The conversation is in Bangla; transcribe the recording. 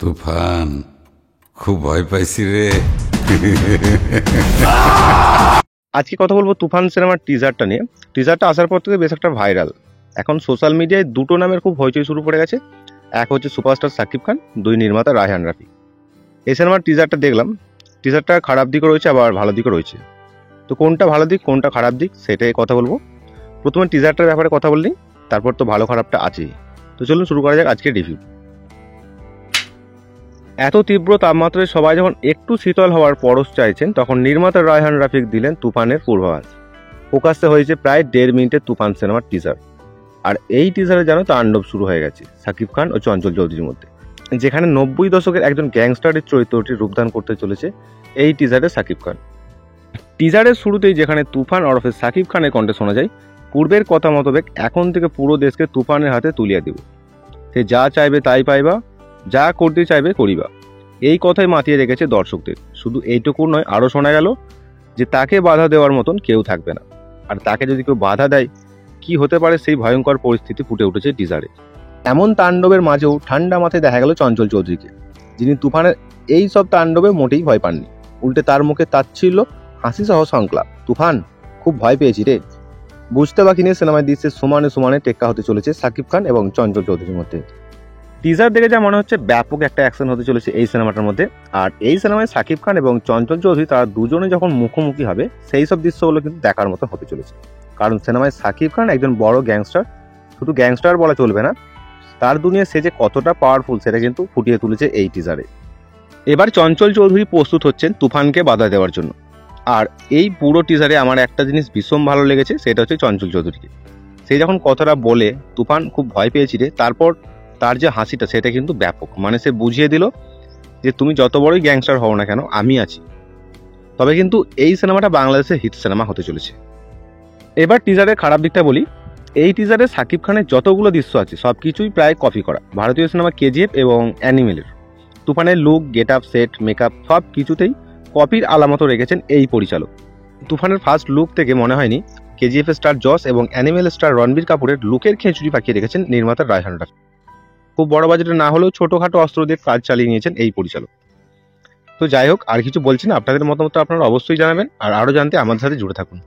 তুফান, খুব ভয় পাইছি রে। আজকে কথা বলবো তুফান সিনেমার টিজারটা নিয়ে। টিজারটা আসার পর থেকে বেশ একটা ভাইরাল। এখন সোশ্যাল মিডিয়ায় দুটো নামের খুব হইচই শুরু পড়ে গেছে। এক হচ্ছে সুপারস্টার সাকিব খান, দুই নির্মাতা রায়হান রাফি। এই সিনেমার টিজারটা দেখলাম। টিজারটা খারাপ দিকও রয়েছে, আবার ভালো দিকও রয়েছে। তো কোনটা ভালো দিক কোনটা খারাপ দিক সেটাই কথা বলবো। প্রথমে টিজারটার ব্যাপারে কথা বললি, তারপর তো ভালো খারাপটা আছেই। তো চলুন শুরু করা যাক আজকের রিভিউ। এত তীব্র তাপমাত্রায় সবাই যখন একটু শীতল হওয়ার পরশ চাইছেন, তখন নির্মাতা রায়হান রাফিক দিলেন তুফানের পূর্বাভাস। প্রকাশ্যে হয়েছে প্রায় 1.5 মিনিটের তুফান সিনেমার টিজার। আর এই টিজারে যেন তাণ্ডব শুরু হয়ে গেছে সাকিব খান ও চঞ্চল চৌধুরীর মধ্যে, যেখানে 90 দশকের একজন গ্যাংস্টারের চরিত্রটি রূপদান করতে চলেছে এই টিজারে সাকিব খান। টিজারের শুরুতেই যেখানে তুফান ওরফে সাকিব খানের কণ্ঠে শোনা যায়, পূর্বের কথা মোতাবেক এখন থেকে পুরো দেশকে তুফানের হাতে তুলিয়া দেব। সে যা চাইবে তাই পাইবা, যা করতে চাইবে করিবা। এই কথাই মাতিয়ে রেখেছে দর্শকদের। শুধু এইটুকু নয়, আরও শোনা গেল যে তাকে বাধা দেওয়ার মতন কেউ থাকবে না। আর তাকে যদি কেউ বাধা দেয়, কি হতে পারে সেই ভয়ঙ্কর পরিস্থিতি ফুটে উঠেছে টিজারে। এমন তাণ্ডবের মাঝেও ঠান্ডা মাথায় দেখা গেল চঞ্চল চৌধুরীকে, যিনি তুফানের এই সব তাণ্ডবে মোটেই ভয় পাননি। উল্টে তার মুখে তাচ্ছিল্য, হাসি সহ সংকলাপ, তুফান খুব ভয় পেয়েছি রে। বুঝতে বাকি নিয়ে সিনেমায় দৃশ্যে সমানে সমানে টেক্কা হতে চলেছে সাকিব খান এবং চঞ্চল চৌধুরীর মধ্যে। টিজার দেখে যা মনে হচ্ছে ব্যাপক একটা অ্যাকশন হতে চলেছে এই সিনেমাটার মধ্যে। আর এই সিনেমায় সাকিব খান এবং চঞ্চল চৌধুরী তারা দুজনে যখন মুখোমুখি হবে, সেই সব দৃশ্যগুলো কিন্তু দেখার মতো হতে চলেছে। কারণ সিনেমায় সাকিব খান একজন বড় গ্যাংস্টার। শুধু গ্যাংস্টার বলা চলবে না, তার দুনিয়া সে যে কতটা পাওয়ারফুল সেটা কিন্তু ফুটিয়ে তুলেছে এই টিজারে। এবার চঞ্চল চৌধুরী প্রস্তুত হচ্ছেন তুফানকে বাধা দেওয়ার জন্য। আর এই পুরো টিজারে আমার একটা জিনিস ভীষণ ভালো লেগেছে, সেটা হচ্ছে চঞ্চল চৌধুরীকে। সে যখন কথাটা বলে তুফান খুব ভয় পেয়েছি রে, তারপর তার যে হাসিটা সেটা কিন্তু ব্যাপক। মানে সে বুঝিয়ে দিল যে তুমি যত বড়ই গ্যাংস্টার হও না কেন, আমি আছি। তবে কিন্তু এই সিনেমাটা বাংলাদেশের হিট সিনেমা হতে চলেছে। এবার টিজারের খারাপ দিকটা বলি। এই টিজারে সাকিব খানের যতগুলো দৃশ্য আছে সব কিছুই প্রায় কপি করা ভারতীয় সিনেমা কেজিএফ এবং অ্যানিমেলের। তুফানের look, get up, set, makeup সব কিছুতেই কপির আলামত রেখেছেন এই পরিচালক। তুফানের ফার্স্ট লুক থেকে মনে হয়নি কেজিএফ স্টার জস এবং অ্যানিমেল স্টার রণবীর কাপুরের লুকের খেঁচুড়ি পাকিয়ে রেখেছেন নির্মাতা রায়হান রাফি। খুব বড় বাজেটে না হলেও ছোটখাটো অস্ত্র দিয়ে কাজ চালিয়ে নিয়েছেন এই পরিচালক। তো যাই হোক, আর কিছু বলছি না। আপনাদের মতামত আপনারা অবশ্যই জানাবেন, আর আরও জানতে আমাদের সাথে জুড়ে থাকুন।